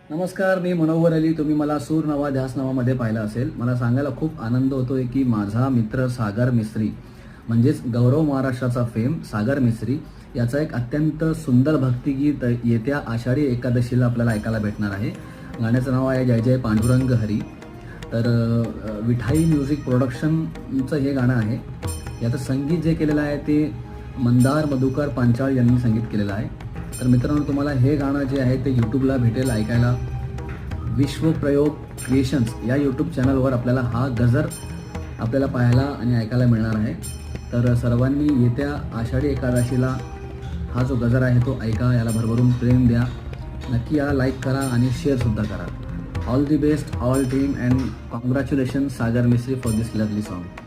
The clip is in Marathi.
नमस्कार, मी मनोहर अली. तुम्ही मला सूर नवा ध्यास नवामध्ये पाहिलं असेल. मला सांगायला खूप आनंद होतोय की माझा मित्र सागर मिस्त्री म्हणजेच गौरव महाराष्ट्राचा फेम सागर मिस्त्री याचा एक अत्यंत सुंदर भक्तिगीत येत्या आषाढी एकादशीला आपल्याला ऐकायला भेटणार आहे. गाण्याचं नाव आहे जय जय पांडुरंग हरी. तर विठाई म्युझिक प्रोडक्शनचं हे गाणं आहे. याचं संगीत जे केलेलं आहे ते मंदार मधुकर पांचाळ यांनी संगीत केलेलं आहे. तर मित्रांनो, तुम्हाला हे गाणं जे आहे ते यूट्यूबला भेटेल ऐकायला. विश्वप्रयोग क्रिएशन्स या यूट्यूब चॅनलवर आपल्याला हा गजर आपल्याला पाहायला आणि ऐकायला मिळणार आहे. तर सर्वांनी येत्या आषाढी एकादशीला हा जो गजर आहे तो ऐका, याला भरभरून प्रेम द्या. नक्की याला लाईक करा आणि शेअरसुद्धा करा. All the best all team and congratulation Sagar Mistry for this lovely song.